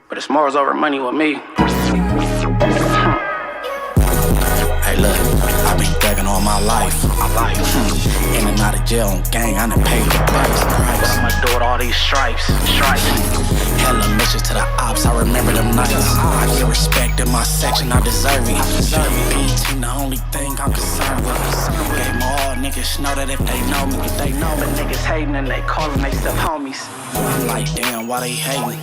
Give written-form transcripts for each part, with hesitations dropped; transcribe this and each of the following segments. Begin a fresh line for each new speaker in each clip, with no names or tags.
But it's morals over money with me.
Hey look, I've been thugging all my life. In and out of jail on gang, I done paid the price.
But I'ma do it all these stripes.
Hella missions to the ops, I remember them nights. I get respect in my section, I deserve it. BT the only thing I'm concerned with. Game all niggas know that if they know me,
But niggas hating and they calling they stuff homies.
I'm like, damn, why they hating?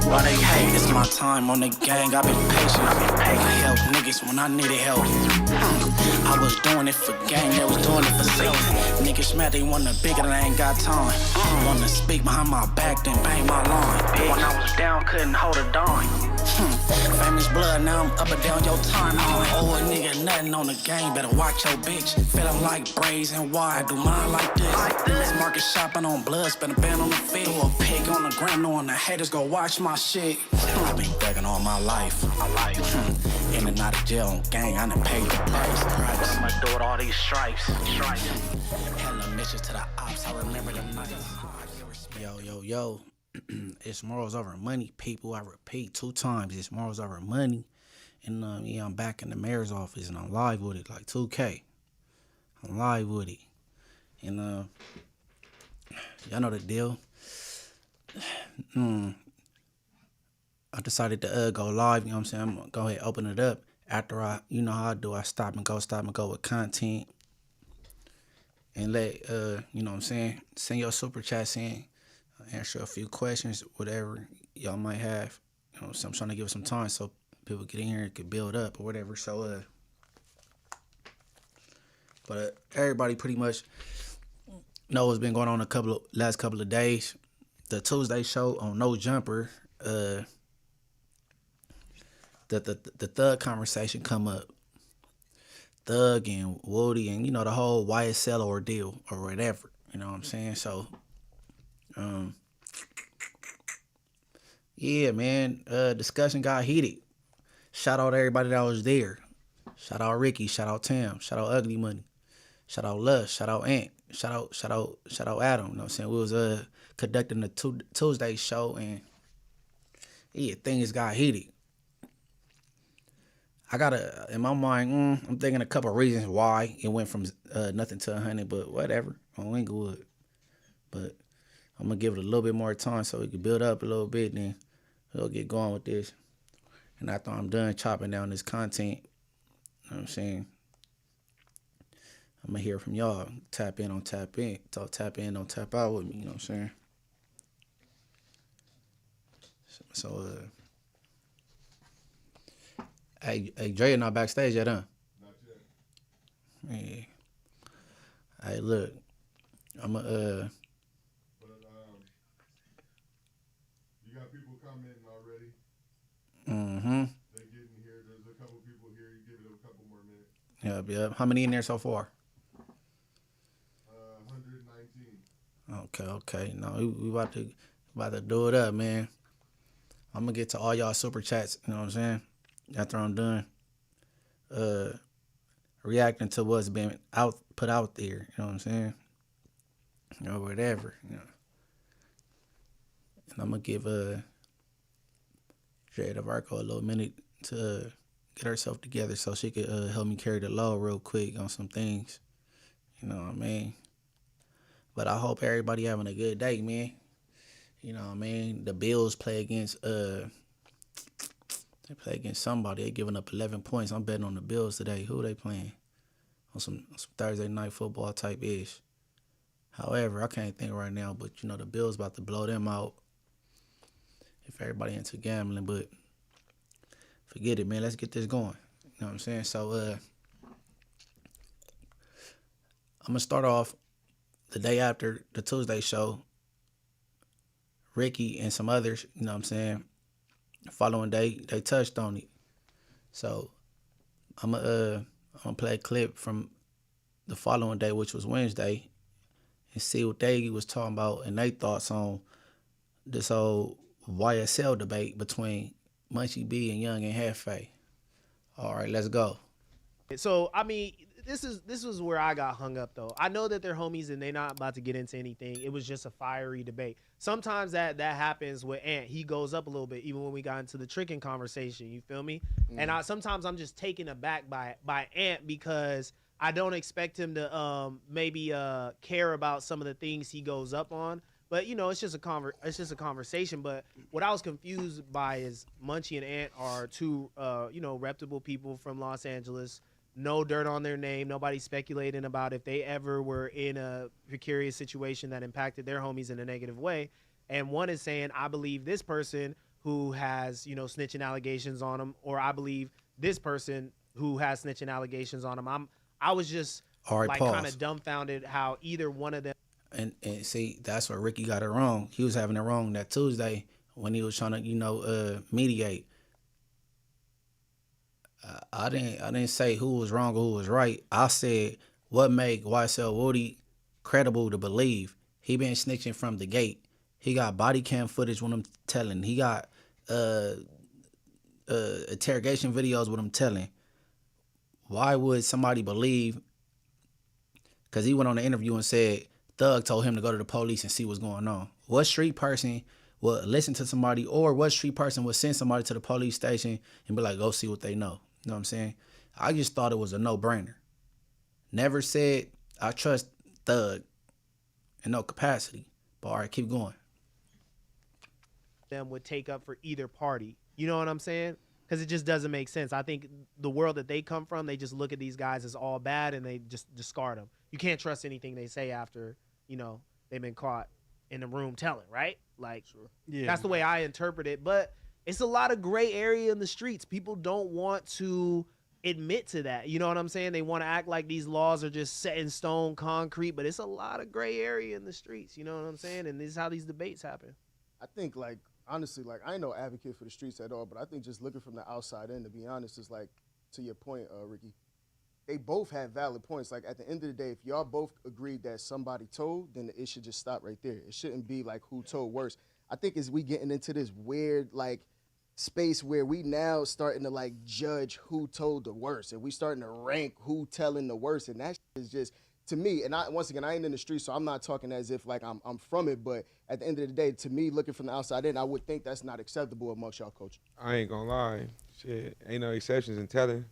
Why they hate?
It's my time on the gang, I've been patient. I help niggas when I needed help. I was doing it for gang, they was doing it for self. Niggas mad they want the bigger, they ain't got time. Wanna speak behind my back, then bang my line.
When I was down, couldn't hold a dime.
Famous blood, now I'm up and down your timeline. Oh, a nigga, nothing on the game, better watch your bitch. Feeling like braids and wide, do mine like this. This market shopping on blood, spend a band on the fit. Throw a pig on the gram, knowing the haters go watch my shit. I've been thugging all my life. In and out of jail on gang, I done paid the price.
But I'ma do it all these stripes.
Hella missions to the ops, I remember them nights. Yo. It's morals over money, people. I repeat 2 times. It's morals over money. And yeah, I'm back in the mayor's office and I'm live with it, like 2K. I'm live with it. And y'all know the deal. I decided to go live, you know what I'm saying? I'm gonna go ahead and open it up. After you know how I do, I stop and go with content. And let, you know what I'm saying, send your super chats in. Answer a few questions, whatever y'all might have. You know, so I'm trying to give it some time so people get in here and can build up or whatever. So, but everybody pretty much know what's been going on last couple of days. The Tuesday show on No Jumper, the Thug conversation come up. Thug and Woody and, you know, the whole YSL ordeal or whatever. You know what I'm saying? So, yeah, man, discussion got heated. Shout out everybody that was there. Shout out Ricky, shout out Tam, shout out Ugly Money, shout out Lush, shout out Ant, shout out Adam. You know what I'm saying? We was conducting the Tuesday show and yeah, things got heated. I got in my mind, I'm thinking a couple of reasons why it went from nothing to 100, but whatever, on Inglewood. But I'm going to give it a little bit more time so we can build up a little bit, then we'll get going with this. And after I'm done chopping down this content, you know what I'm saying, I'm going to hear from y'all. Tap in, don't tap out with me, you know what I'm saying? So, hey, Dre, you're not backstage yet, huh?
Not yet.
Yeah. Hey, look, I'm going to,
you got people commenting already.
mm-hmm.
They getting here. There's a couple people here. You give it a couple more minutes.
Yep. How many in there so far?
119.
Okay. No, we about to do it up, man. I'm gonna get to all y'all super chats, you know what I'm saying? After I'm done reacting to what's been put out there, you know what I'm saying? Or whatever, you know. And I'm gonna give Jada Varco a little minute to get herself together so she could help me carry the load real quick on some things. You know what I mean? But I hope everybody having a good day, man. You know what I mean? The Bills play against somebody. They giving up 11 points. I'm betting on the Bills today. Who they playing? On some Thursday night football type ish. However, I can't think right now, but you know the Bills about to blow them out. If everybody into gambling, but forget it, man. Let's get this going. You know what I'm saying? So I'm gonna start off the day after the Tuesday show. Ricky and some others, you know what I'm saying? The following day, they touched on it. So I'm gonna play a clip from the following day, which was Wednesday, and see what they was talking about and their thoughts on this whole YSL debate between MunchieB and Young and Jefe. All right, let's go.
So, I mean, this was where I got hung up though. I know that they're homies and they're not about to get into anything. It was just a fiery debate. Sometimes that happens with Ant. He goes up a little bit, even when we got into the tricking conversation. You feel me? And sometimes I'm just taken aback by Ant because I don't expect him to maybe care about some of the things he goes up on. But you know, it's just a conversation. But what I was confused by is Munchie and Ant are two reputable people from Los Angeles. No dirt on their name. Nobody speculating about if they ever were in a precarious situation that impacted their homies in a negative way. And one is saying, I believe this person who has, snitching allegations on him, or I believe this person who has snitching allegations on him. I was just kind of dumbfounded how either one of them.
And see, that's where Ricky got it wrong. He was having it wrong that Tuesday when he was trying to, mediate. I didn't say who was wrong or who was right. I said what made YSL Woody credible to believe. He been snitching from the gate. He got body cam footage with him telling. He got interrogation videos with him telling. Why would somebody believe? Because he went on the interview and said Thug told him to go to the police and see what's going on. What street person would listen to somebody, or what street person would send somebody to the police station and be like, go see what they know? You know what I'm saying? I just thought it was a no-brainer. Never said I trust Thug in no capacity. But all right, keep going.
Them would take up for either party. You know what I'm saying? Because it just doesn't make sense. I think the world that they come from, they just look at these guys as all bad and they just discard them. You can't trust anything they say after, they've been caught in the room telling, right? Like, sure. Yeah. That's the way I interpret it. But it's a lot of gray area in the streets. People don't want to admit to that. You know what I'm saying? They want to act like these laws are just set in stone, concrete, but it's a lot of gray area in the streets. You know what I'm saying? And this is how these debates happen.
I think, honestly, I ain't no advocate for the streets at all, but I think just looking from the outside in, to be honest, is to your point, Ricky, they both have valid points. Like, at the end of the day, if y'all both agreed that somebody told, then it should just stop right there. It shouldn't be who told worse. I think as we getting into this weird, space where we now starting to judge who told the worst, and we starting to rank who telling the worst, and that is just, to me, and once again, I ain't in the street, so I'm not talking as if I'm from it, but at the end of the day, to me, looking from the outside in, I would think that's not acceptable amongst y'all coaches.
I ain't gonna lie, shit, ain't no exceptions in telling.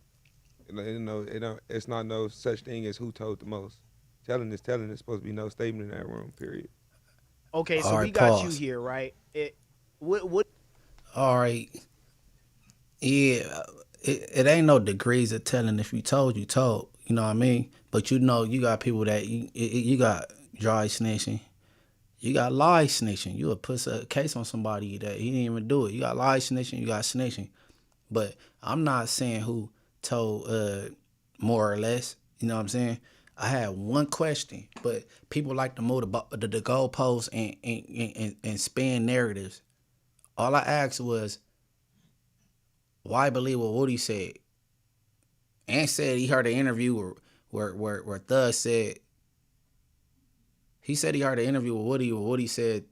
It's not no such thing as who told the most. Telling is telling. There's supposed to be no statement in that room. Period.
Okay, so we got you here, right? What?
All right. Yeah, it ain't no degrees of telling. If you told, you told. You know what I mean? But you got people that you got dry snitching. You got lie snitching. You would put a case on somebody that he didn't even do it. You got lie snitching. You got snitching. But I'm not saying who told more or less. You know what I'm saying? I had one question, but people like to move the goalposts and spin narratives. All I asked was, why believe what Woody said? Ant said he heard an interview where Thug said, he said he heard an interview with Woody where Woody said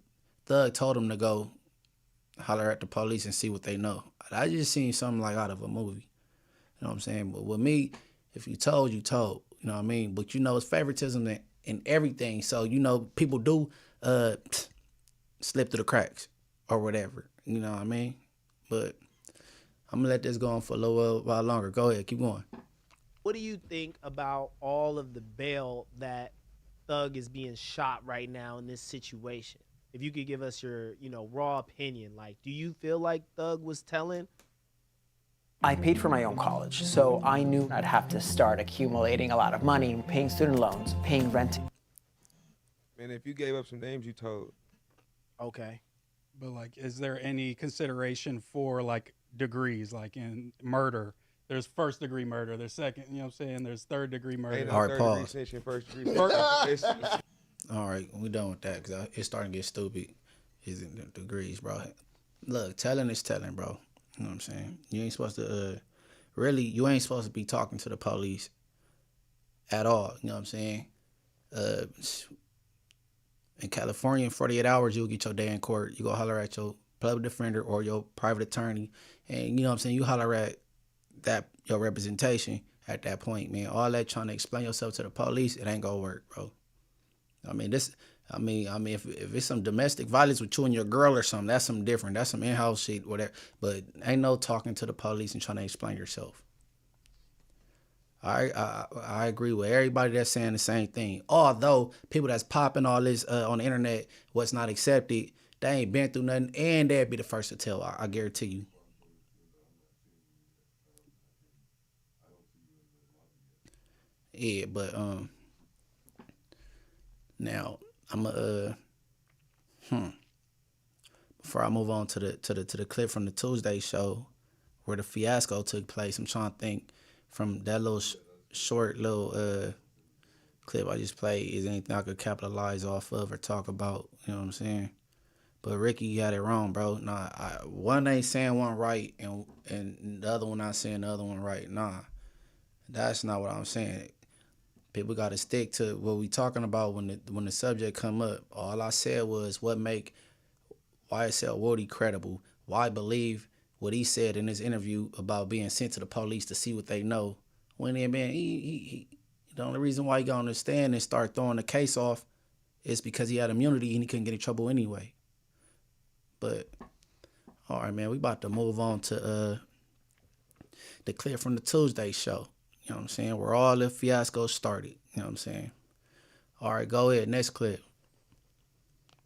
Thug told him to go holler at the police and see what they know. I just seen something out of a movie. You know what I'm saying? But with me, if you told, you told. You know what I mean? But it's favoritism in everything. So, people do slip through the cracks or whatever. You know what I mean? But I'm going to let this go on for a little while longer. Go ahead. Keep going.
What do you think about all of the bail that Thug is being shot right now in this situation? If you could give us your, raw opinion. Do you feel like Thug was telling?
I paid for my own college, so I knew I'd have to start accumulating a lot of money, paying student loans, paying rent.
Man, if you gave up some names, you told.
Okay.
But is there any consideration for degrees, in murder? There's first degree murder, there's second, you know what I'm saying? There's third degree murder.
Ain't no
All right,
third
pause.
degree snitching, first degree snitching.
All right, we done with that because it's starting to get stupid. Is in the degrees, bro. Look, telling is telling, bro. You know what I'm saying? You ain't supposed to, you ain't supposed to be talking to the police at all. You know what I'm saying? In California, in 48 hours, you'll get your day in court. You go holler at your public defender or your private attorney. And, you know what I'm saying? You holler at your representation at that point, man. All that trying to explain yourself to the police, it ain't gonna work, bro. I mean, if it's some domestic violence with you and your girl or something, that's something different. That's some in-house shit, whatever. But ain't no talking to the police and trying to explain yourself. I agree with everybody that's saying the same thing. Although people that's popping all this on the internet, what's not accepted, they ain't been through nothing, and they'd be the first to tell. I guarantee you. Yeah, but now I'm before I move on to the clip from the Tuesday show where the fiasco took place, I'm trying to think from that little short little clip I just played, is anything I could capitalize off of or talk about, you know what I'm saying? But Ricky got it wrong, bro. Nah, one ain't saying one right and the other one not saying the other one right. Nah, that's not what I'm saying. People got to stick to what we talking about when the subject come up. All I said was what make YSL Woody credible. Why believe what he said in his interview about being sent to the police to see what they know. When he the only reason why he got on the stand and start throwing the case off is because he had immunity and he couldn't get in trouble anyway. But all right, man, we about to move on to the clip from the Tuesday show. You know what I'm saying? Where all the fiascos started. You know what I'm saying? All right, go ahead. Next clip.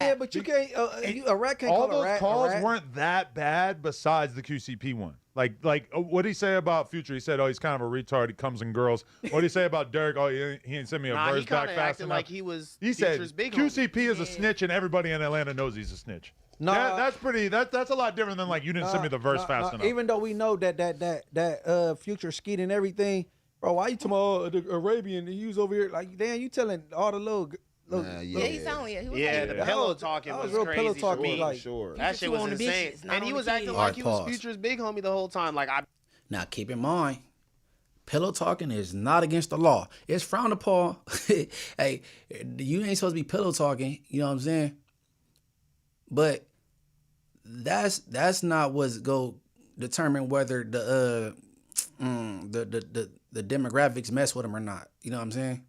Yeah, but you can't. A rat can't
all
call a
those
rat.
calls
a rat.
weren't that bad besides the QCP one. Like what did he say about Future? He said, "Oh, he's kind of a retard. He comes in girls." What did he say about Derek? Oh, he ain't sent me a verse
he
back
kinda
fast
acted
enough.
like he was
He said
Future's big
QCP
homie.
is a snitch, and everybody in Atlanta knows he's a snitch.
No,
that's pretty. That's a lot different than like you didn't send me the verse fast enough.
Even though we know that Future skeet and everything, bro. Why you talking about the Arabian? He was over here like, damn, you telling all the little.
Yeah, he sounded. He was
Yeah,
like,
the
Yeah.
pillow talking
That
was
was real
crazy
pillow
for
talking,
me.
like-
sure.
That shit
You
was
on the
insane.
bitches, not
And he
on
was
the
acting
kids.
like
Alright,
he was
pause.
Future's big homie the whole time. Like,
Now, keep in mind, pillow talking is not against the law. It's frowned upon. Hey, you ain't supposed to be pillow talking. You know what I'm saying? But that's not what's go determine whether the demographics mess with them or not. You know what I'm saying?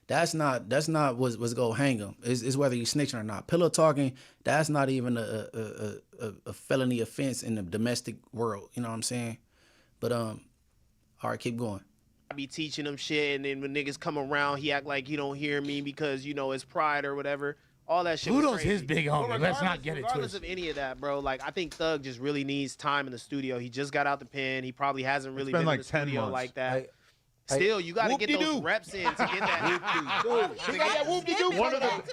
That's not what's go hang them. It's whether you snitching or not. Pillow talking, that's not even a felony offense in the domestic world. You know what I'm saying? But all right, keep going.
I be teaching him shit, and then when niggas come around, he act like he don't hear me because, you know, it's pride or whatever. All that shit was
Kudos
crazy.
his big homie.
But
Let's not get it
regardless
twisted.
of any of that, bro, like, I think Thug just really needs time in the studio. He just got out the pen. He probably hasn't really
been
been
like
in the
10
studio
months.
like that. Still, you got to get those reps in to get that.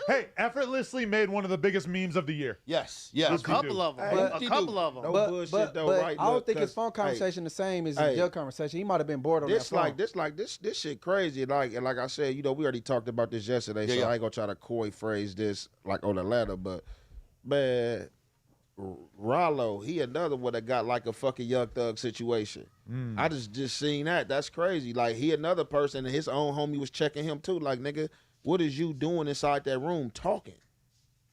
Hey, effortlessly made one of the biggest memes of the year.
Yes.
A couple of them.
But-
A couple of them.
No
But,
bullshit
but,
though,
but
right?
I don't
Look,
think his
'cause,
phone conversation the same as
hey,
his jail conversation. He might have been bored on
This
that phone.
this shit crazy. Like I said, you know, we already talked about this yesterday, so I ain't gonna try to coy phrase this like on the ladder, but man, Rollo, he another one that got like a fucking Young Thug situation. I just seen that. That's crazy. Like he another person, and his own homie was checking him too. Like, nigga, what is you doing inside that room talking?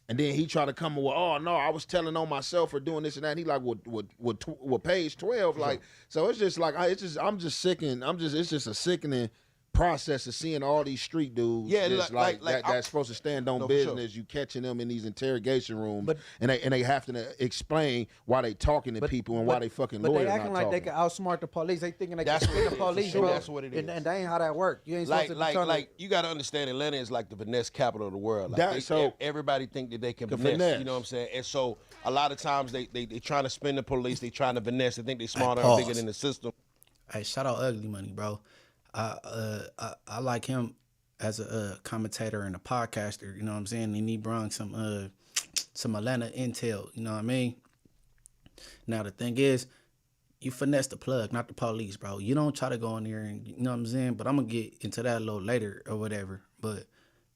And then he tried to come with, oh no, I was telling on myself for doing this and that. And he like, with page 12, like, so it's just like, it's just a sickening process of seeing all these street dudes, just like that's supposed to stand on business. You catching them in these interrogation rooms, and they have to explain why they talking to people and why they fucking
But
lawyer
they acting
not
like
talking.
they can outsmart the police. They thinking they can
That's
spin
what
the
it is,
police,
for sure.
bro.
That's what it is.
And that ain't how that work. You ain't supposed to be trying
Like you got to understand, Atlanta is like the finesse capital of the world. Like
That- so-
everybody think that they can
Can
finesse,
finesse.
you know what I'm saying? And so a lot of times they trying to spin the police, they trying to finesse, they think they smarter and
pause.
bigger than the system.
Hey, shout out Ugly Money, bro. I like him as a commentator and a podcaster. You know what I'm saying? And he brought some Atlanta intel. You know what I mean? Now the thing is, you finesse the plug, not the police, bro. You don't try to go in there and, you know what I'm saying? But I'm gonna get into that a little later or whatever. But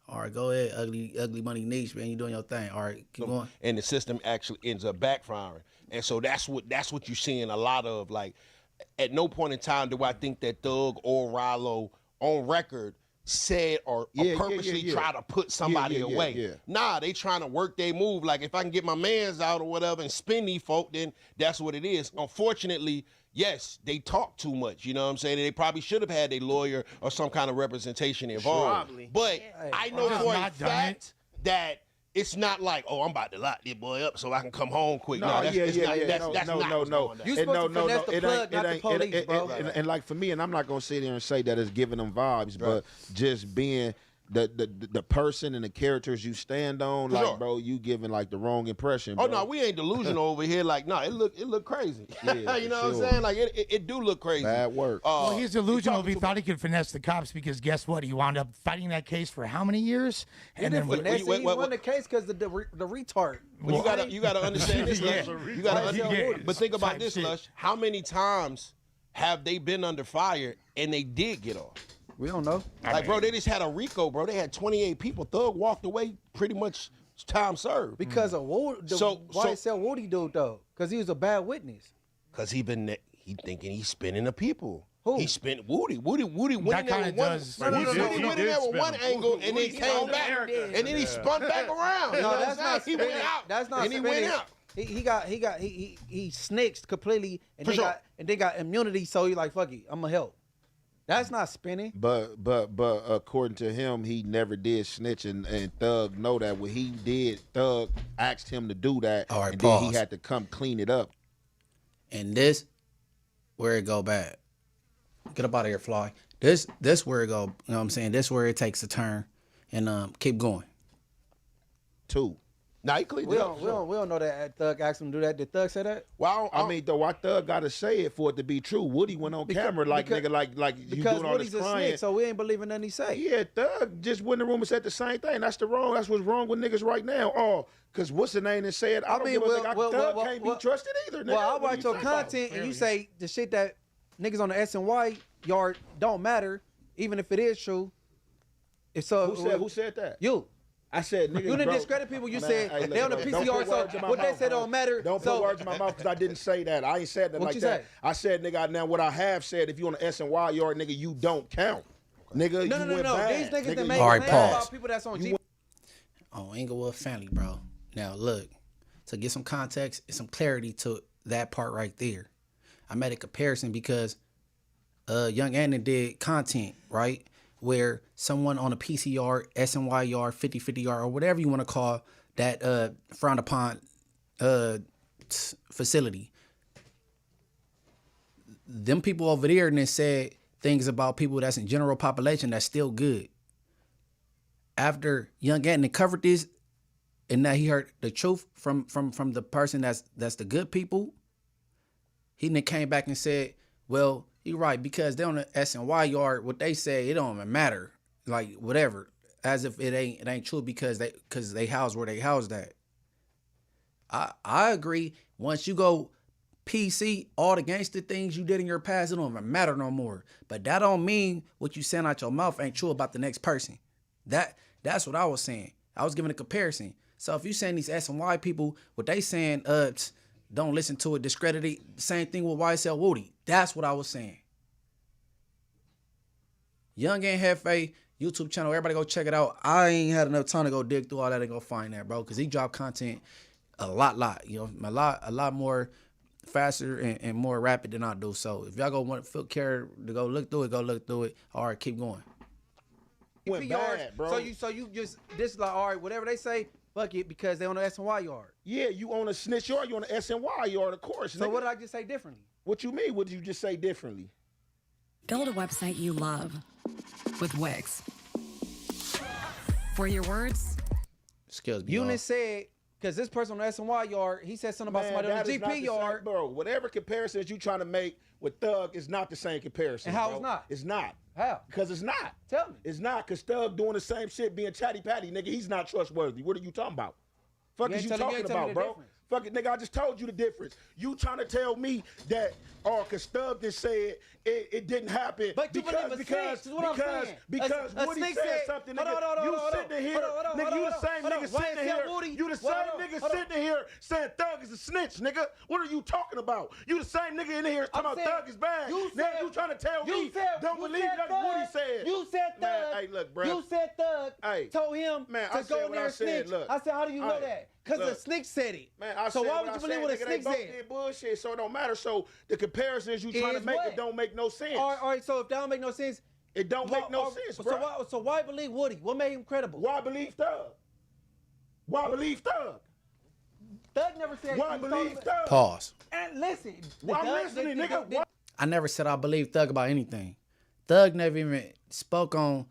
all right, go ahead, ugly money niche, man. You doing your thing. All right, keep going.
And the system actually ends up backfiring. And so that's what you're seeing a lot of. Like, at no point in time do I think that Thug or Rollo on record said or purposely try to put somebody away. Nah, they trying to work their move. Like, if I can get my mans out or whatever and spin these folk, then that's what it is. Unfortunately, yes, they talk too much. You know what I'm saying? They probably should have had a lawyer or some kind of representation involved.
Probably.
But I know for a fact that it's not like, oh, I'm about to lock this boy up so I can come home quick. No, that's not what's going down.
You supposed to finesse the plug, not the police, bro. And like for me, and I'm not gonna sit here and say that it's giving them vibes, but just being the person and the characters you stand on, like, bro, you giving like the wrong impression. Bro.
Oh no, we ain't delusional over here. Like, no, it look crazy.
Yeah,
you know what I'm saying? Like, it do look crazy.
Bad work.
Well, he's delusional if he thought he could finesse the cops, because guess what? He wound up fighting that case for how many years?
And then he won the case because the retard.
Well, you gotta understand this, Lush. You gotta understand. But think about this, Lush. How many times have they been under fire and they did get off?
We don't know.
Like, bro, they just had a RICO, bro. They had 28 people. Thug walked away, pretty much time served.
Because of YSL Woody dude, though. Because he was a bad witness.
Because he thinking he's spinning the people.
Who?
He spent Woody went in there with one angle, and then he came back, and then he spun back around.
No, that's not
he
spinning.
went out.
That's not
and
spinning.
He went out.
He snitched completely, and they got immunity. So he like, fuck it, I'm gonna help. That's not spinning.
But according to him, he never did snitch, and Thug know that. When he did, Thug asked him to do that,
All right,
and
pause.
then he had to come clean it up.
And this, where it go bad. Get up out of here, Fly. This where it go. You know what I'm saying? This where it takes a turn, and keep going.
2.
Now he cleaned it up.
We don't know that Thug asked him to do that. Did Thug say that?
Well, I mean, though, why Thug got to say it for it to be true? Woody went on camera like you doing all
Woody's
this
a
crying.
snitch, so we ain't believing nothing he say.
Yeah, Thug just went in the room and said the same thing. That's what's wrong with niggas right now. Oh, because what's the name that said, I don't give a Thug can't be trusted either, nigga.
Well, I watch your content and you say the shit that niggas on the S&Y yard don't matter, even if it is true.
Who said that?
You.
I said, nigga,
you didn't discredit people. You said they on the PCR, so what they said don't matter.
Don't put words in my mouth, because I didn't say that. I ain't said that like that. I said, nigga, now what I have said, if you on the S&Y yard, nigga, you don't count. Nigga,
no. These niggas that make
claims
about people that's on G.
On Inglewood family, bro. Now look, to get some context and some clarity to that part right there, I made a comparison because Young Anna did content, right? Where someone on a PC yard, S&Y yard, 50-50 yard, or whatever you want to call that frowned upon facility. Them people over there and then said things about people that's in general population that's still good. After Young Anna covered this, and now he heard the truth from the person that's the good people, he then came back and said, well, you're right, because they're on the S&Y yard, what they say, it don't even matter. Like, whatever. As if it ain't true because they house where they housed at. I agree. Once you go PC, all the gangster things you did in your past, it don't even matter no more. But that don't mean what you saying out your mouth ain't true about the next person. That's what I was saying. I was giving a comparison. So if you saying these S&Y people, what they saying, don't listen to it, discredit it. Same thing with YSL Woody. That's what I was saying. Young and Jefe YouTube channel, everybody go check it out. I ain't had enough time to go dig through all that and go find that, bro, because he dropped content a lot, you know, a lot more faster and more rapid than I do. So if y'all feel care to go look through it. All right, keep going.
Went bad, bro.
So you just this is like, all right, whatever they say, fuck it, because they on the S&Y yard.
Yeah, you on a snitch yard, you on the S&Y yard, of course.
So
nigga.
what did I just say differently?
What you mean? What did you just say differently?
Build a website you love with Wix. For your words,
skills.
Eunice said, because this person on the S&Y yard, he said something about somebody on the GP yard.
Bro, whatever comparisons you trying to make with Thug is not the same comparison.
And how
bro.
it's not?
It's not.
How?
Because it's not.
Tell me.
It's not, because Thug doing the same shit, being chatty patty, nigga. He's not trustworthy. What are you talking about? Fuck is you talking about, bro? Fuck it, nigga, I just told you the difference. You trying to tell me that, cause Thug just said it didn't happen
But you believe a snitch, is what I'm saying.
because
A
Woody
snitch
said something, nigga. You sitting here, nigga, you the same nigga sitting here. You the same nigga sitting here saying Thug is a snitch, nigga. What are you talking about? You the same nigga in here talking about Thug is bad. Now you trying to tell me don't believe nothing Woody said.
You said Thug.
Man, hey, look, bro.
You said Thug told him to go in there and snitch.
Look,
I said, how do you know that? Because the snitch said it.
Man, I
so
said
why would you believe what a snitch
said?
said?
Did bullshit, so it don't matter. So the comparisons you trying to make it don't make no sense.
All right, so if that don't make no sense,
it don't make no sense, bro.
So why believe Woody? What made him credible?
Why believe Thug? Why believe Thug?
Thug never said.
Why believe Thug?
Pause.
And listen,
I'm listening, nigga.
I never said I believe Thug about anything. Thug never even spoke on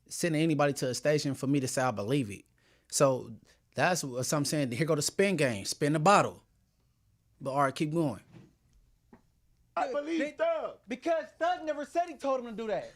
sending anybody to a station for me to say I believe it. So that's what I'm saying. Here go the spin game. Spin the bottle. But all right, keep going.
I believe Thug.
Because Thug never said he told him to do that.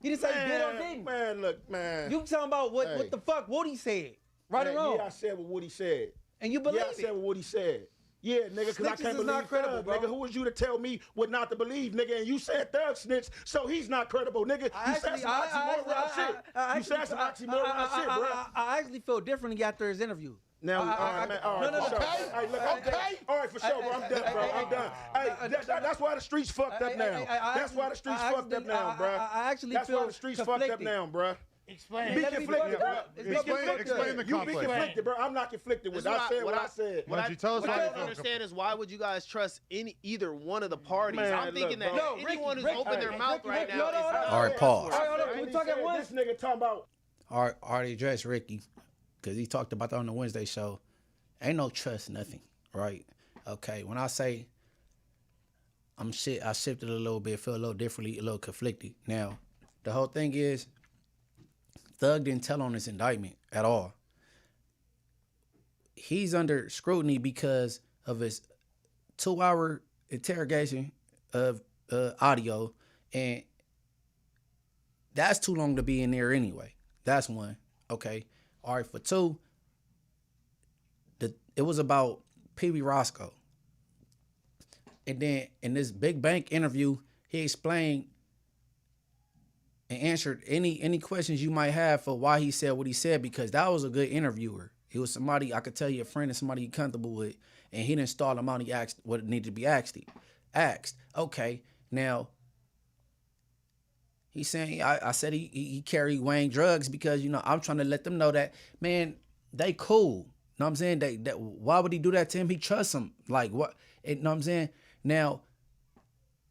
He didn't say he did or didn't.
Man, look, man.
You talking about what the fuck Woody said. Right or wrong?
Yeah, I said what Woody said.
And you believe
it? Yeah, I said what Woody said. Yeah, nigga, because I can't believe Thug, nigga. Who was you to tell me what not to believe, nigga? And you said Thug snitch, so he's not credible, nigga. You said some oxymoron shit. You said some oxymoron shit, bro.
I actually feel differently after his interview.
Now, all right, man. All right, for sure. Hey, look, okay. All right, for sure, bro. I'm done, bro. I'm done. Hey, that's why the streets fucked up now. That's why the streets fucked up now, bro.
I actually
That's
feel
why the streets fucked up now, bro.
Explain.
Be conflicted, bro.
Explain the conflict.
You be conflicted, bro. I'm not conflicted with it. I said what I said.
What I don't understand is why would you guys trust either one of the parties?
Man,
I'm thinking
look,
that anyone who's opened their mouth right now is
All right, pause.
All right, hold on. We talking at once.
This nigga talking about.
All right, already addressed Ricky because he talked about that on the Wednesday show. Ain't no trust, nothing, right? Okay, when I say I shifted a little bit, feel a little differently, a little conflicted. Now, the whole thing is, Thug didn't tell on his indictment at all. He's under scrutiny because of his 2-hour interrogation of audio, and that's too long to be in there anyway. That's one. Okay. All right, for two, it was about P.B. Roscoe. And then in this big bank interview, he explained and answered any questions you might have for why he said what he said, because that was a good interviewer. He was somebody I could tell you a friend and somebody you're comfortable with, and he didn't stall him out. He asked what needed to be asked. Okay, now he's saying I said he carried Wayne drugs because I'm trying to let them know that, man, they cool. Know what I'm saying? That why would he do that to him? He trusts him. Like what? Know what I'm saying? Now,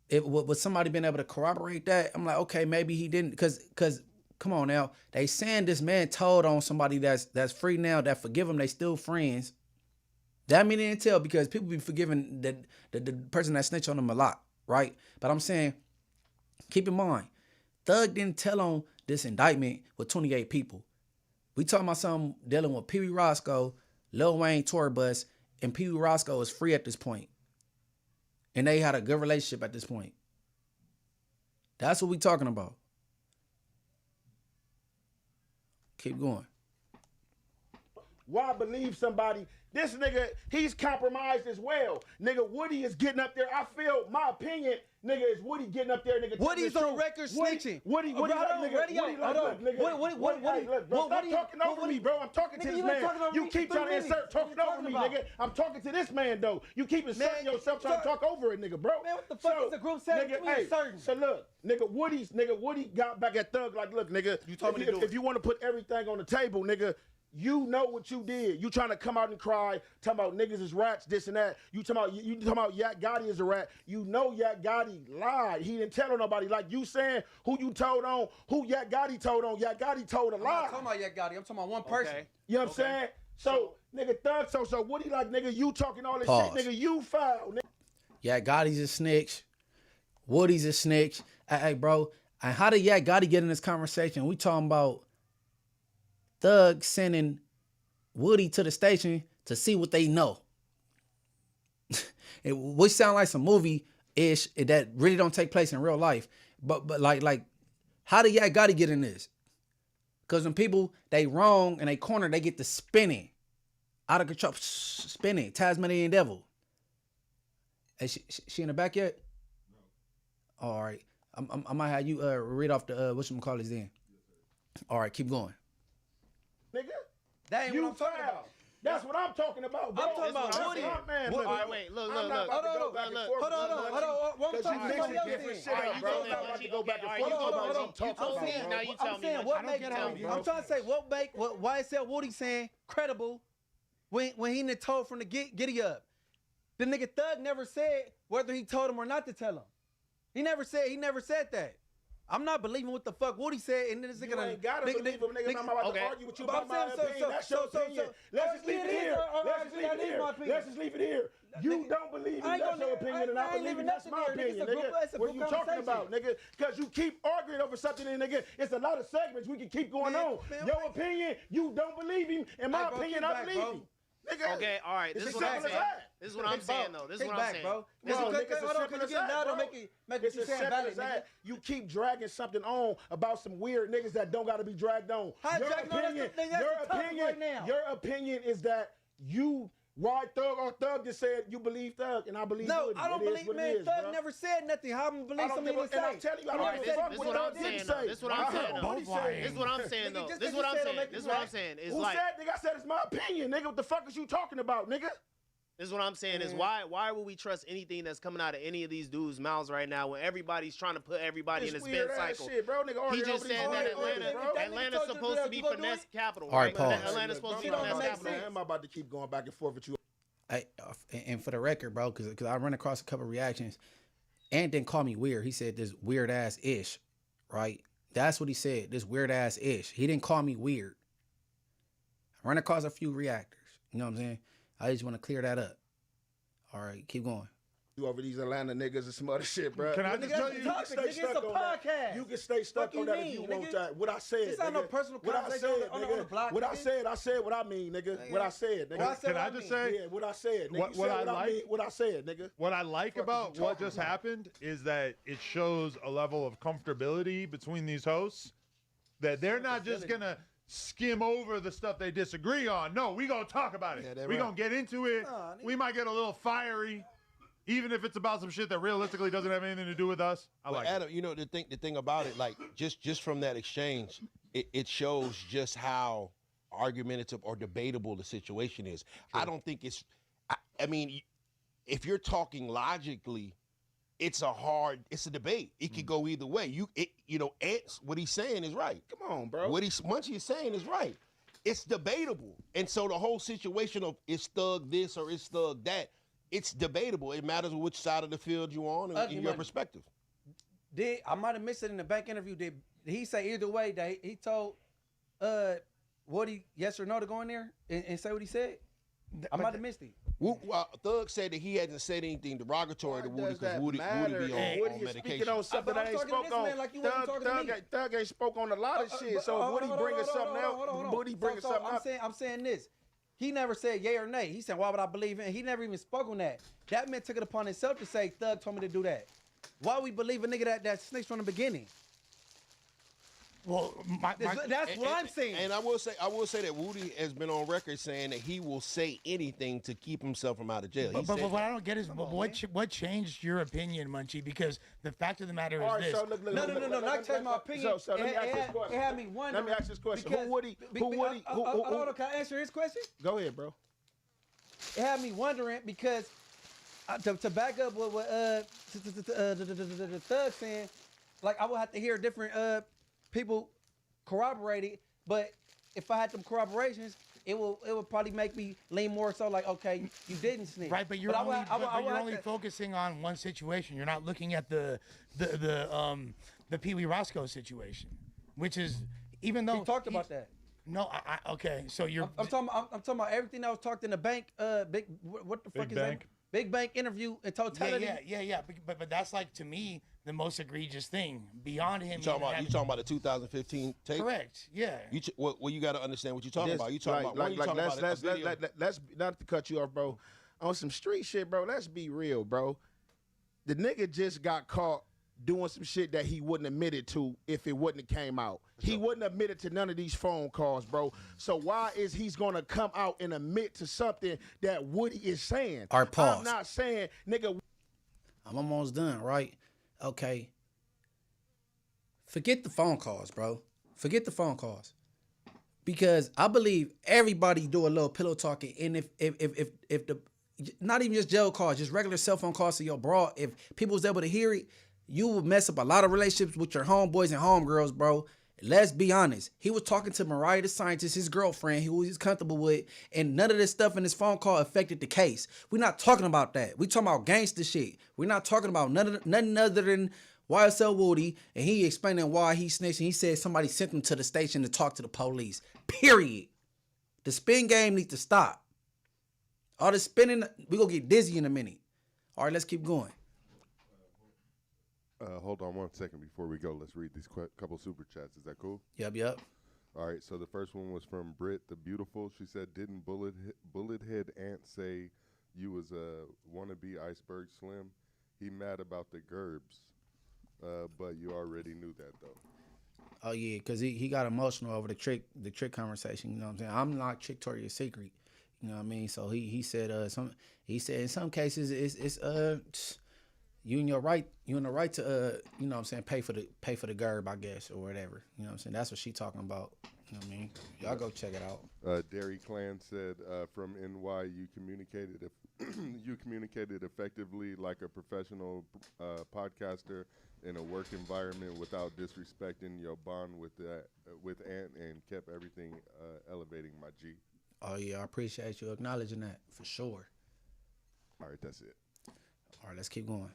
would somebody been able to corroborate that? I'm like, okay, maybe he didn't, because come on now, they saying this man told on somebody that's free now, that forgive him, they still friends. That mean they didn't tell, because people be forgiving the person that snitched on them a lot, right? But I'm saying, keep in mind, Thug didn't tell on this indictment with 28 people. We talking about something dealing with P.B. Roscoe, Lil Wayne tour bus, and P.B. Roscoe is free at this point. And they had a good relationship at this point. That's what we talking about. Keep going.
Why believe somebody? This nigga, he's compromised as well. Nigga, Woody is getting up there. I feel, my opinion, nigga, is Woody getting up there, nigga.
Woody's on record snitching.
Woody, like, nigga. Look, bro, stop talking over me, bro. I'm talking to this man. You keep trying to insert talking over me, nigga. I'm talking to this man, though. You keep inserting yourself trying to talk over it, nigga, bro.
Man, what the fuck is the group setting?
So look, nigga, Woody got back at Thug like, look, nigga, you told me to do it. If you want to put everything on the table, nigga, you know what you did. You trying to come out and cry, talking about niggas is rats, this and that. You talking about Yak Gotti is a rat. You know Yak Gotti lied. He didn't tell on nobody. Like you saying who you told on, who Yak Gotti told on. Yak Gotti told a lie.
I'm not talking about Yak Gotti. I'm talking about one person.
You know what I'm saying? So nigga, Thug, so Woody like, nigga, you talking all this
Pause.
shit, nigga, you foul, nigga.
Yak Gotti's a snitch. Woody's a snitch. Hey, bro, and how did Yak Gotti get in this conversation? We talking about Thug sending Woody to the station to see what they know. Which sound like some movie-ish that really don't take place in real life. But like, how did Yak Gotti get in this? Because when people, they wrong and they corner, they get to spinning. Out of control, spinning, Tasmanian devil. Hey, she in the back yet? No. All right. I might have you read off the whatchamacallits then. All right, keep going.
Nigga,
that ain't
you
what I'm talking about.
That's what I'm talking about, bro.
I'm talking about Woody.
Man,
all right, wait, look.
Hold on. What I'm talking about? I'm saying what make I'm trying to say why is that Woody saying credible when he done told from the giddy up. The nigga Thug never said whether he told him or not to tell him. He never said that. I'm not believing what the fuck Woody said, and this nigga.
You ain't gotta believe him, nigga. I'm about to argue with you about my opinion. That's your opinion. Let's just leave it here. Let's just leave it here. You don't believe me. That's your opinion, and I believe it. That's my opinion, nigga. What are you talking about, nigga? Because you keep arguing over something, and nigga, it's a lot of segments we can keep going on. Your opinion, you don't believe him. In my opinion, I believe him. Nigga,
okay, all right. This is what I'm saying. This is what I'm saying, though. This is what I'm saying.
Bro, you keep dragging something on about some weird niggas that don't got to be dragged on. Your opinion is that why Thug just said you believe Thug, and I believe
no, I don't believe, man. Thug never said nothing. How I'm believe something he say?
I'm telling you, I don't give a fuck what Thug didn't say.
This is what I'm saying, though. This is what I'm saying, though. This is what I'm saying. This is what I'm saying.
Who said, nigga? I said it's my opinion, nigga. What the fuck is you talking about, nigga?
This is what I'm saying is why would we trust anything that's coming out of any of these dudes' mouths right now when everybody's trying to put everybody in a spin cycle?
Shit, bro. Nigga,
he just said that Atlanta's supposed to be finesse capital,
right?
Atlanta's supposed to be finesse capital.
I'm about to keep going back and forth with you.
And for the record, bro, because I run across a couple of reactions, and didn't call me weird. He said this weird ass ish, right? That's what he said. This weird ass ish. He didn't call me weird. I run across a few reactors. You know what I'm saying? I just want to clear that up. All right, keep going.
You over these Atlanta niggas and some other shit, bro.
Can I just tell you? It's a podcast.
You can stay stuck on that if you want that. What I said,
This ain't no personal conversation on the block.
What I said what I mean, nigga. What I said, nigga.
Can I just say?
Yeah, what I said, nigga. What I said, nigga.
What I like about what just happened is that it shows a level of comfortability between these hosts that they're not just gonna skim over the stuff they disagree on. No, we gonna talk about it. We gonna get into it. We might get a little fiery, even if it's about some shit that realistically doesn't have anything to do with us. I like
Adam, you know the thing about it, like just from that exchange, it shows just how argumentative or debatable the situation is. Sure. I don't think it's. I mean, if you're talking logically, it's a debate. It could go either way. Ants, what he's saying is right.
Come on, bro.
What Munchie is saying is right. It's debatable. And so the whole situation of is Thug this or is Thug that, it's debatable. It matters which side of the field you're on and in your perspective.
I might have missed it in the bank interview. Did he say either way that he told Woody yes or no to go in there and say what he said? I might have missed it.
Thug said that he hasn't said anything derogatory to Woody because Woody be on medication.
On something that ain't spoke on. Thug ain't spoke on a lot of shit. So Woody bringing something out. Woody bringing something out.
I'm saying this. He never said yay or nay. He said, why would I believe in? He never even spoke on that. That man took it upon himself to say Thug told me to do that. Why we believe a nigga that snitched from the beginning?
Well,
that's what I'm saying.
And I will say that Woody has been on record saying that he will say anything to keep himself from out of jail.
But what I don't get is what changed your opinion, Munchie? Because the fact of the matter is this.
So look, no, not change my opinion.
So let me ask this question.
It had me wondering.
Let me ask this question. Who Woody?
Hold on, can I answer his question?
Go ahead, bro.
It had me wondering because to back up what the Thug saying, like I would have to hear different people corroborate it, but if I had them corroborations, it would probably make me lean more so like, okay, you didn't snitch.
Right, but you're only focusing on one situation. You're not looking at the Pee Wee Roscoe situation, which is even though
he talked about that.
No, okay, so you're.
I'm talking about everything that was talked in the bank. What the fuck is that? Big bank interview in totality.
Yeah. But that's like to me the most egregious thing beyond him.
You talking about the 2015 tape?
Correct. Yeah.
Well, you got to understand what you're talking about. You talking about
let's not to cut you off, bro. On some street shit, bro. Let's be real, bro. The nigga just got caught
doing some shit that he wouldn't admit it to if it wouldn't have came out. He wouldn't admit it to none of these phone calls, bro. So why is he's gonna come out and admit to something that Woody is saying?
All right, pause.
I'm not saying, nigga.
I'm almost done, right? Okay. Forget the phone calls, bro. Forget the phone calls. Because I believe everybody do a little pillow talking, and if the not even just jail calls, just regular cell phone calls to your bro, if people was able to hear it, you would mess up a lot of relationships with your homeboys and homegirls, bro. Let's be honest. He was talking to Mariah the scientist, his girlfriend, who he's comfortable with, and none of this stuff in this phone call affected the case. We're not talking about that. We talking about gangster shit. We're not talking about nothing other than YSL Woody, and he explaining why he snitched, and he said somebody sent him to the station to talk to the police. Period. The spin game needs to stop. All the spinning, we gonna get dizzy in a minute. All right, let's keep going.
Hold on 1 second before we go. Let's read these couple super chats. Is that cool?
Yep.
All right, so the first one was from Britt the Beautiful. She said, didn't Bullethead Ant say you was a wannabe Iceberg Slim? He mad about the gerbs, but you already knew that, though.
Oh, yeah, because he got emotional over the trick conversation, you know what I'm saying? I'm not Victoria's Secret, you know what I mean? So he said in some cases it's you in the right to you know what I'm saying, pay for the gerb, I guess, or whatever. You know what I'm saying? That's what she talking about. You know what I mean? Y'all go check it out.
Derry Clan said from NY you communicated effectively like a professional podcaster in a work environment without disrespecting your bond with Ant and kept everything elevating, my G.
Oh yeah, I appreciate you acknowledging that for sure.
All right, that's it.
All right, let's keep going.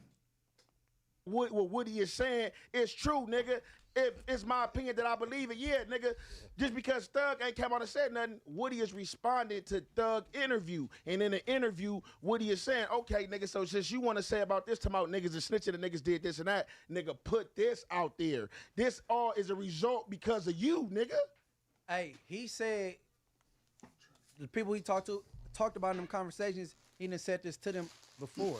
What Woody is saying is true, nigga. If it's my opinion that I believe it, yeah, nigga. Just because Thug ain't come out and said nothing, Woody is responding to Thug interview. And in the interview, Woody is saying, okay, nigga, so since you want to say about this time out niggas is snitching and niggas did this and that, nigga, put this out there. This all is a result because of you, nigga.
Hey, he said the people he talked about in them conversations, he done said this to them before.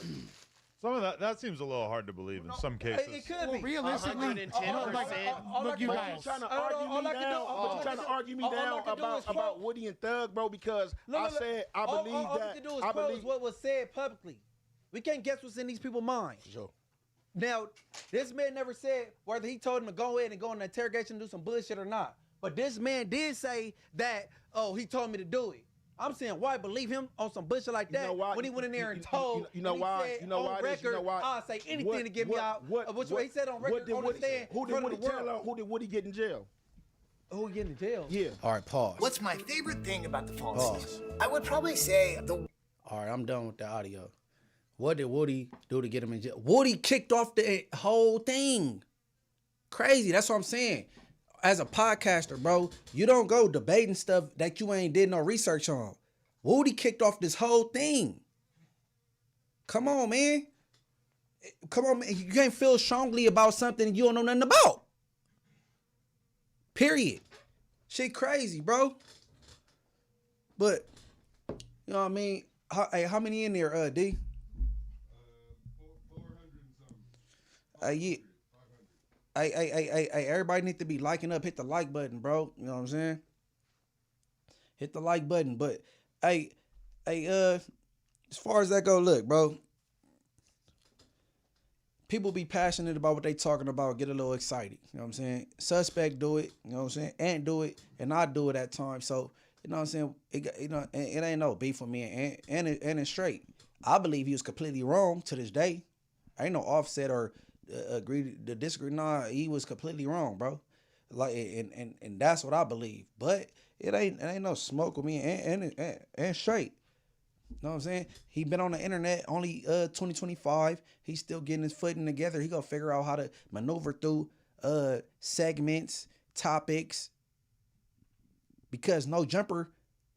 Some of that seems a little hard to believe in some cases.
It could be.
Realistically,
110%.
look, you guys.
Trying to argue me down about Woody and Thug, bro, because I said I believe
all
that.
we can do is quote what was said publicly. We can't guess what's in these people's minds.
Sure.
Now, this man never said whether he told him to go ahead and go on the interrogation and do some bullshit or not. But this man did say that, oh, he told me to do it. I'm saying, why believe him on some bullshit like that when he went in there and told?
You know why?
I'll say anything to get me out. Which way he said on record on the stand.
Who did Woody tell on? Who did Woody get in jail?
Who get in jail?
Yeah.
All right, pause.
What's my favorite thing about the fall
Pause.
season? I would probably say the.
All right, I'm done with the audio. What did Woody do to get him in jail? Woody kicked off the whole thing. Crazy. That's what I'm saying. As a podcaster, bro, you don't go debating stuff that you ain't did no research on. Woody kicked off this whole thing. Come on, man. Come on, man. You can't feel strongly about something you don't know nothing about. Period. Shit crazy, bro. But, you know what I mean? How many in there, D?
400 and something.
Yeah. Hey, everybody need to be liking up. Hit the like button, bro. You know what I'm saying? Hit the like button. But, hey, as far as that go, look, bro. People be passionate about what they talking about, get a little excited. You know what I'm saying? Suspect do it. You know what I'm saying? Ant do it, and I do it at times. So, you know what I'm saying? It ain't no beef with me and it's straight. I believe he was completely wrong to this day. Ain't no offset or agree to disagree. Nah, he was completely wrong, bro. Like, and that's what I believe. But it ain't no smoke with me and straight. You know what I'm saying? He been on the internet only 2025. He's still getting his footing together. He gonna figure out how to maneuver through segments, topics. Because No Jumper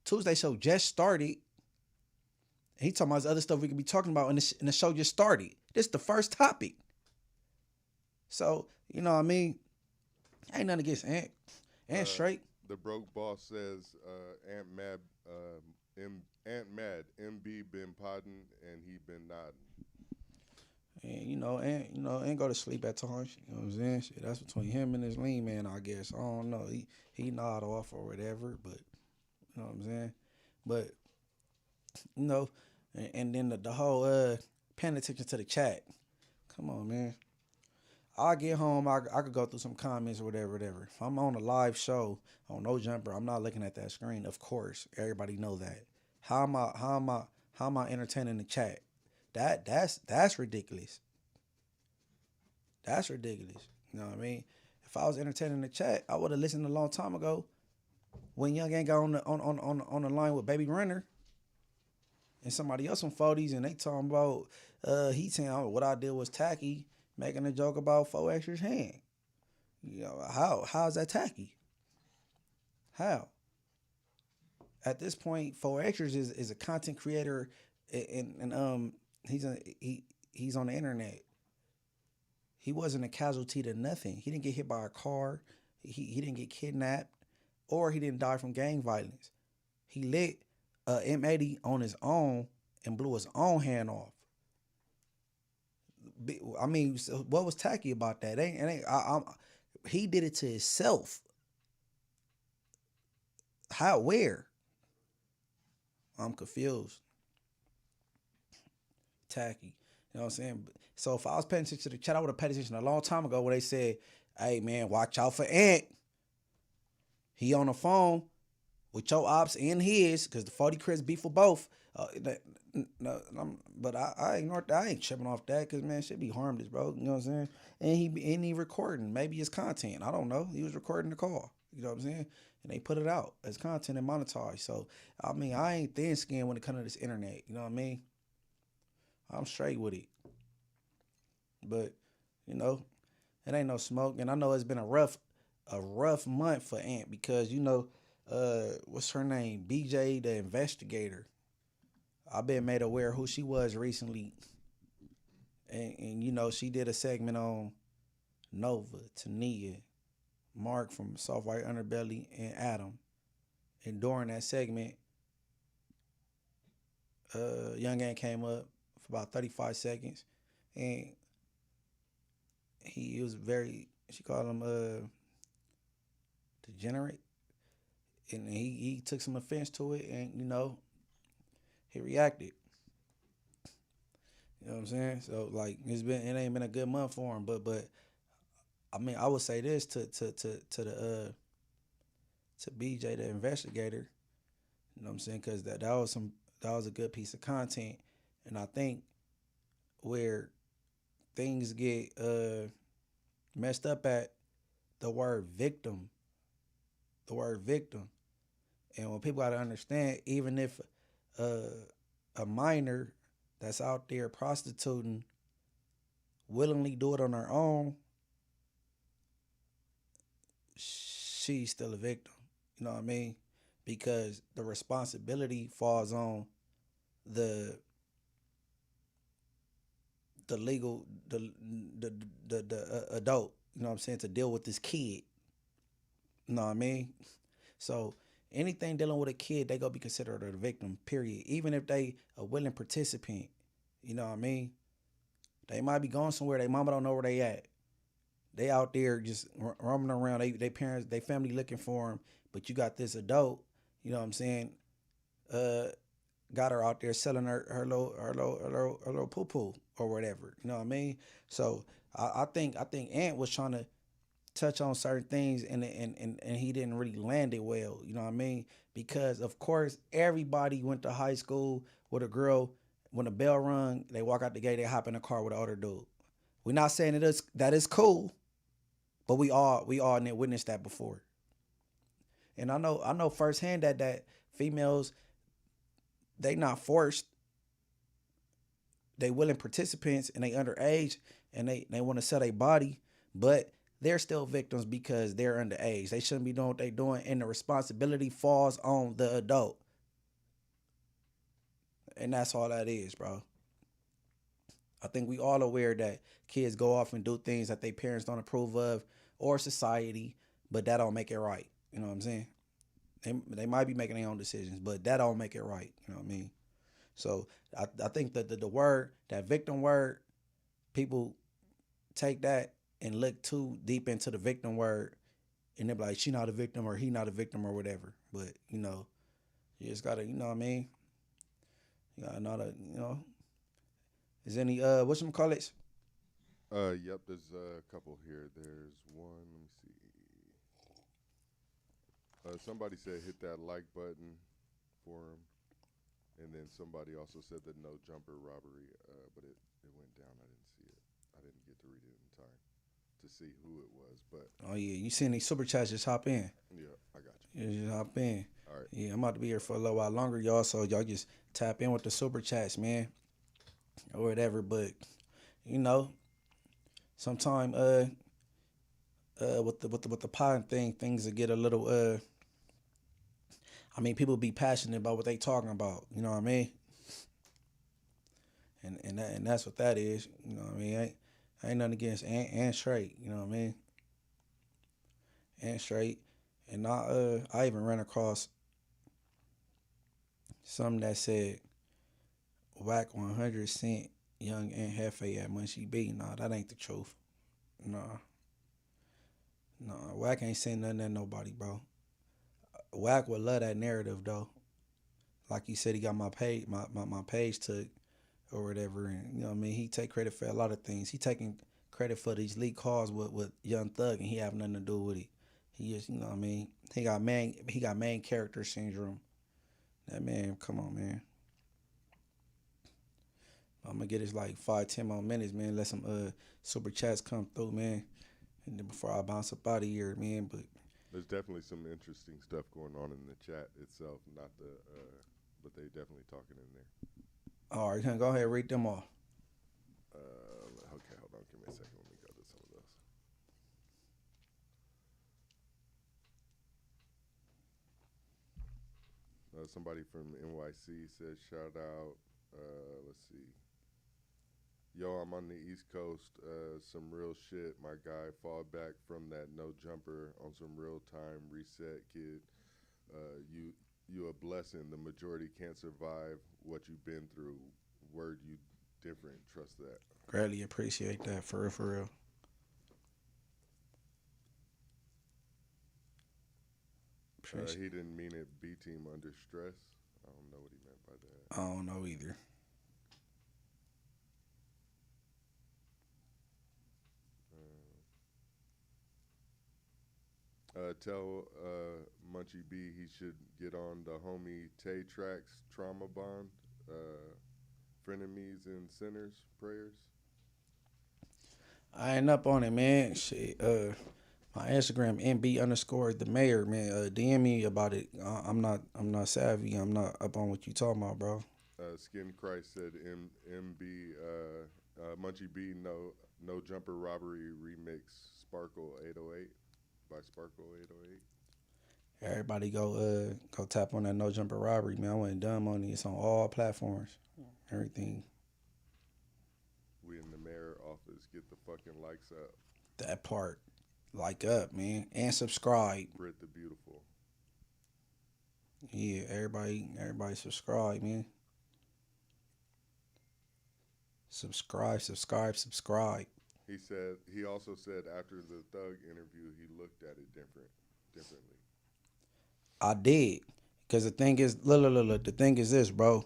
Tuesday show just started. He talking about other stuff we could be talking about, and the show just started. This is the first topic. So, you know what I mean? Ain't nothing against Ant. Ant straight.
The broke boss says Ant mad, MB been podding and he been nodding.
and go to sleep at times. You know what I'm saying? Shit, that's between him and his lean man, I guess. I don't know. He nod off or whatever, but you know what I'm saying? But and then the whole paying attention to the chat. Come on, man. I get home, I could go through some comments or whatever. If I'm on a live show on No Jumper, I'm not looking at that screen. Of course, everybody know that. How am I entertaining the chat? That's ridiculous. That's ridiculous. You know what I mean? If I was entertaining the chat, I would have listened a long time ago when Young Gang got on the line with Baby Runner and somebody else on 40s, and they talking about he saying what I did was tacky, making a joke about 4X's hand. You know, how is that tacky? How? At this point, 4X's is a content creator, and he's on the internet. He wasn't a casualty to nothing. He didn't get hit by a car. He didn't get kidnapped, or he didn't die from gang violence. He lit M80 on his own and blew his own hand off. I mean, what was tacky about that? He did it to himself. How? Where? I'm confused. Tacky. You know what I'm saying? So if I was paying attention to the chat, I would have paid attention a long time ago when they said, hey, man, watch out for Ant. He on the phone with your ops and his, because the 40 Chris beef for both. But I ignored that. I ain't tripping off that because, man, shit be harmless, bro. You know what I'm saying? And he recording. Maybe it's content. I don't know. He was recording the call. You know what I'm saying? And they put it out as content and monetized. So, I mean, I ain't thin-skinned when it comes to this internet. You know what I mean? I'm straight with it. But, it ain't no smoke. And I know it's been a rough month for Ant because, what's her name? BJ, the investigator. I've been made aware who she was recently. And she did a segment on Nova, Tania, Mark from Soft White Underbelly, and Adam. And during that segment, Young Gang came up for about 35 seconds. And he was she called him degenerate. And he took some offense to it, and, he reacted. You know what I'm saying? So it ain't been a good month for him, but I mean, I would say this to BJ, the investigator. You know what I'm saying? Because that was a good piece of content, and I think where things get messed up at the word victim. And when people got to understand, even if a minor that's out there prostituting willingly do it on her own, she's still a victim. You know what I mean? Because the responsibility falls on the legal, the adult, you know what I'm saying, to deal with this kid. You know what I mean? So anything dealing with a kid, they gonna be considered a victim, period. Even if they a willing participant, you know what I mean? They might be going somewhere, they mama don't know where they at. They out there just roaming around, they parents, they family looking for them, but you got this adult, you know what I'm saying, got her out there selling her little poo-poo or whatever, you know what I mean? So I think Ant was trying to touch on certain things and he didn't really land it well, you know what I mean? Because of course everybody went to high school with a girl, when the bell rung, they walk out the gate, they hop in the car with an older dude. We're not saying that is cool, but we all witnessed that before. And I know firsthand that females, they not forced, they willing participants and they underage and they want to sell their body, but they're still victims because they're underage. They shouldn't be doing what they're doing, and the responsibility falls on the adult. And that's all that is, bro. I think we all aware that kids go off and do things that their parents don't approve of or society, but that don't make it right. You know what I'm saying? They might be making their own decisions, but that don't make it right. You know what I mean? So I think that the word, that victim word, people take that and look too deep into the victim word, and they're like, she not a victim or he not a victim or whatever. But, you know, you just gotta, you know what I mean? You gotta know that, you know. Is any, whatchamacallits?
Yep, there's a couple here. There's one, let me see. Somebody said hit that like button for him. And then somebody also said the no jumper robbery, but it went down. I didn't see it. I didn't get to read it in time to see who it was. But
Oh, yeah, you seen these super chats, just hop in.
yeah, I got you.
Yeah, just hop in.
All right.
Yeah, I'm about to be here for a little while longer, y'all, so y'all just tap in with the super chats, man, or whatever. But, you know, sometime with the pod thing, things will get a little I mean, people be passionate about what they talking about. You know what I mean? And that's what that is. You know what I mean? I ain't nothing against and straight. You know what I mean? And straight. And I even ran across something that said whack 100 cent young and Jefe at MunchieB. Nah, that ain't the truth. Nah, whack ain't saying nothing at nobody, bro. Wack would love that narrative though. Like he said, he got my page took or whatever, and you know what I mean. He take credit for a lot of things. He taking credit for these leaked calls with Young Thug, and he have nothing to do with it. He just, you know what I mean. He got main character syndrome. That man, come on, man. I'm gonna get this like 5-10 more minutes, man. Let some super chats come through, man, and then before I bounce up out of here, man. But
there's definitely some interesting stuff going on in the chat itself, not the, but they definitely talking in there.
All right, go ahead, read them all.
Okay, hold on, give me a second. Let me go to some of those. Somebody from NYC says, shout out, let's see. Yo, I'm on the East Coast, some real shit, my guy. Fall back from that no jumper on some real time reset, kid. You a blessing. The majority can't survive what you've been through. Word, you different. Trust that.
Greatly appreciate that, for real, for real.
He didn't mean it. B team under stress. I don't know what he meant by that.
I don't know either.
Tell MunchieB he should get on the homie Tay Tracks Trauma Bond. Frenemies and sinners prayers.
I ain't up on it, man. Shit, my Instagram MB_the mayor, man. DM me about it. I'm not savvy. I'm not up on what you talking about, bro.
Skin Christ said MB MunchieB no jumper robbery remix Sparkle 808 by Sparkle 808.
Everybody go tap on that no jumper robbery, man. I went dumb on it. It's on all platforms. Everything.
We in the mayor office. Get the fucking likes up.
That part. Like up, man. And subscribe.
Brit the Beautiful.
Yeah, everybody subscribe, man. Subscribe.
He also said after the Thug interview he looked at it differently.
I did. Cause the thing is, look, the thing is this, bro.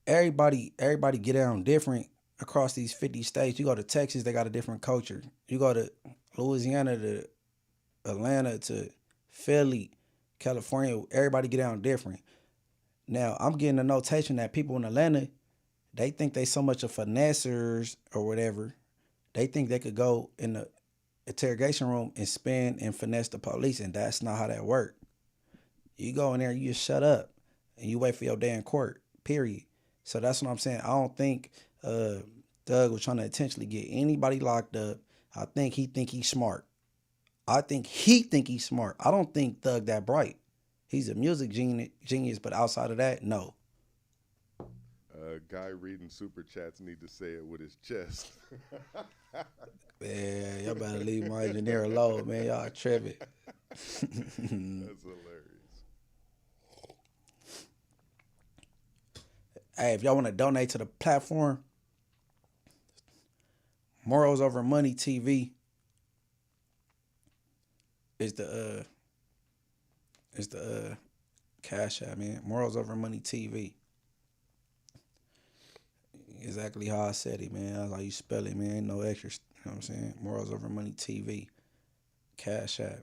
Everybody get down different across these 50 states. You go to Texas, they got a different culture. You go to Louisiana, to Atlanta, to Philly, California, everybody get down different. Now, I'm getting a notation that people in Atlanta, they think they so much of finessers or whatever. They think they could go in the interrogation room and spin and finesse the police, and that's not how that works. You go in there, you just shut up, and you wait for your day in court, period. So that's what I'm saying. I don't think Doug was trying to intentionally get anybody locked up. I think he's smart. I think he's smart. I don't think Thug that bright. He's a music genius, but outside of that, no.
Guy reading super chats need to say it with his chest.
Man, y'all better leave my engineer alone, man. Y'all tripping.
That's hilarious.
Hey, if y'all want to donate to the platform, Morals Over Money TV is the Cash App, man. Morals Over Money TV. Exactly how I said it, man. That's how you spell it, man. Ain't no extra, you know what I'm saying? Morals Over Money TV. Cash App.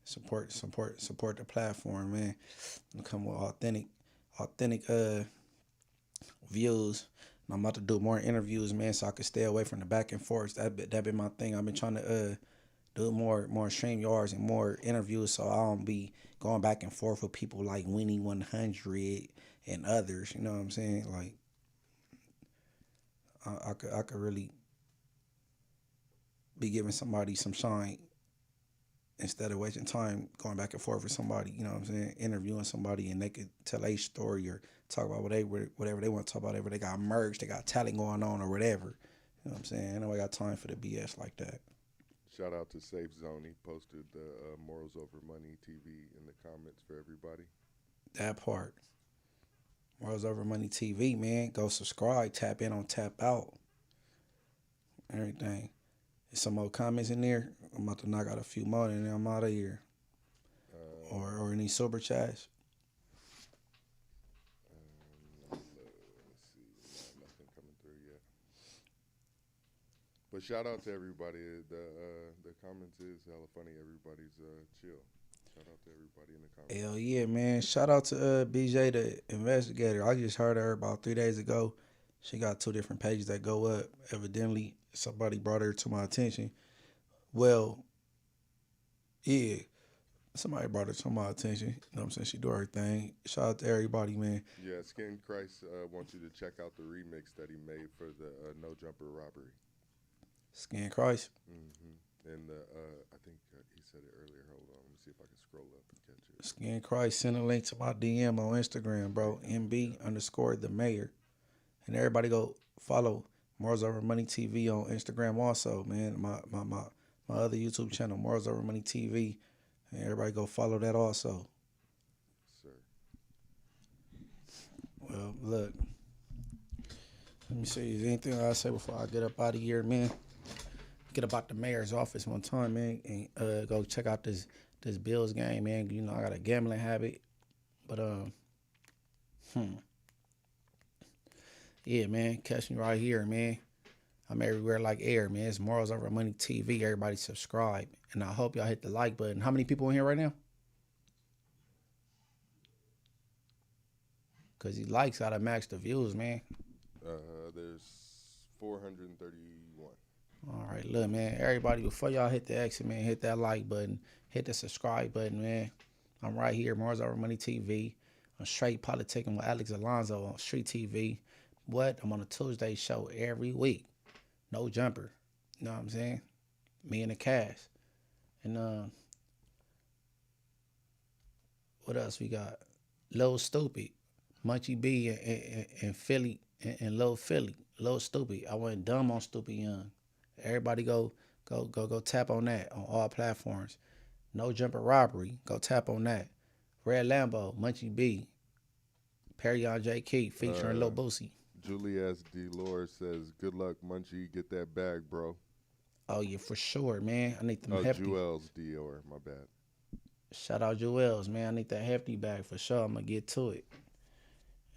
Support the platform, man. Come with authentic views. And I'm about to do more interviews, man, so I can stay away from the back and forth. That been my thing. I've been trying to do more StreamYards and more interviews, so I don't be going back and forth with people like Winnie 100 and others. You know what I'm saying? Like, I could really be giving somebody some shine instead of wasting time going back and forth with somebody. You know what I'm saying? Interviewing somebody and they could tell a story or talk about whatever they want to talk about. Whatever they got merged, they got talent going on or whatever. You know what I'm saying? Ain't nobody got time for the BS like that.
Shout out to Safe Zone. He posted the Morals Over Money TV in the comments for everybody.
That part. Morals Over Money TV, man. Go subscribe, tap in on Tap Out. Everything. There's some more comments in there. I'm about to knock out a few more and then I'm out of here. Or any super chats.
Let's see. Nothing coming through yet. But shout out to everybody. The comments is hella funny. Everybody's chill. Shout out to everybody in the comments.
Hell yeah, man. Shout out to BJ, the investigator. I just heard her about 3 days ago. She got 2 different pages that go up. Evidently, somebody brought her to my attention. Well, yeah. Somebody brought her to my attention. You know what I'm saying? She do her thing. Shout out to everybody, man.
Yeah, Skin Christ wants you to check out the remix that he made for the No Jumper robbery.
Skin Christ.
Mm-hmm. And I think he said it earlier. Hold on, let me see if I can scroll up and catch it.
Skin Christ, send a link to my DM on Instagram, bro. MB_the mayor. And everybody go follow Morals Over Money TV on Instagram also, man. My other YouTube channel, Morals Over Money TV. And everybody go follow that also.
Sir.
Well, look. Let me see. Is there anything I say before I get up out of here, man? Get up out the mayor's office one time, man, and go check out this Bills game, man. You know, I got a gambling habit. But yeah, man, catch me right here, man. I'm everywhere like air, man. It's Morals Over Money TV. Everybody subscribe. And I hope y'all hit the like button. How many people in here right now? Because these likes gotta match the views, man.
There's 431.
All right, look, man. Everybody, before y'all hit the exit, man, hit that like button. Hit the subscribe button, man. I'm right here, Morals Over Money TV. I'm straight politicking with Alex Alonso on Street TV. I'm on a Tuesday show every week. No jumper. You know what I'm saying? Me and the cast. And what else we got? Lil Stupid. MunchieB and Philly and Lil Philly. Lil Stupid. I went dumb on Stupid Young. Everybody go tap on that on all platforms. No Jumper Robbery. Go tap on that. Red Lambo, MunchieB. Perry on J. Keith featuring Lil Boosie.
Julie S. Delore says, "Good luck, Munchie. Get that bag, bro."
Oh yeah, for sure, man. I need them hefty.
Jewels Dior, my bad.
Shout out Jewels, man. I need that hefty bag for sure. I'm gonna get to it.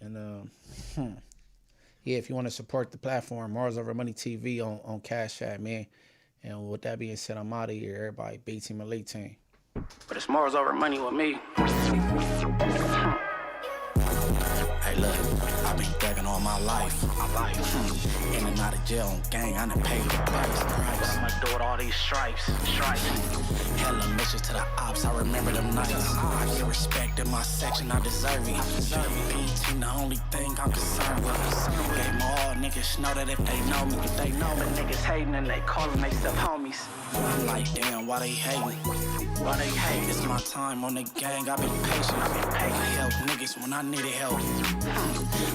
And yeah, if you want to support the platform, Morals Over Money TV on Cash App, man. And with that being said, I'm out of here. Everybody, B Team, Elite Team.
But it's Morals Over Money with me.
Hey, look, I've been thugging all my life. In and out of jail on gang, I done paid the price.
I'ma do it all these stripes.
Hella missions to the ops, I remember them nights. I get respect in my section, I deserve it. B-Team, the only thing I'm concerned with. Game all niggas know that if they know me,
They know me, niggas hating and they calling themselves homies.
I'm like, damn, why they hating? Why they hate? It's my time on the gang, I've been patient. I help niggas when I needed help.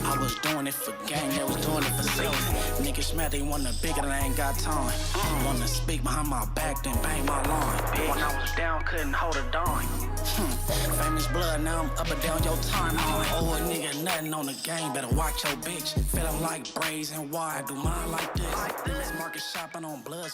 I was doing it for gang, they was doing it for self. Niggas mad they want it bigger than I ain't got time. Wanna speak behind my back, then bang my line. When I was down, couldn't hold a dime. Famous blood, now I'm up and down your timeline. Oh, a nigga, nothing on the game, better watch your bitch. Feeling like braids and wide, do mine like this. Market shopping on bloods.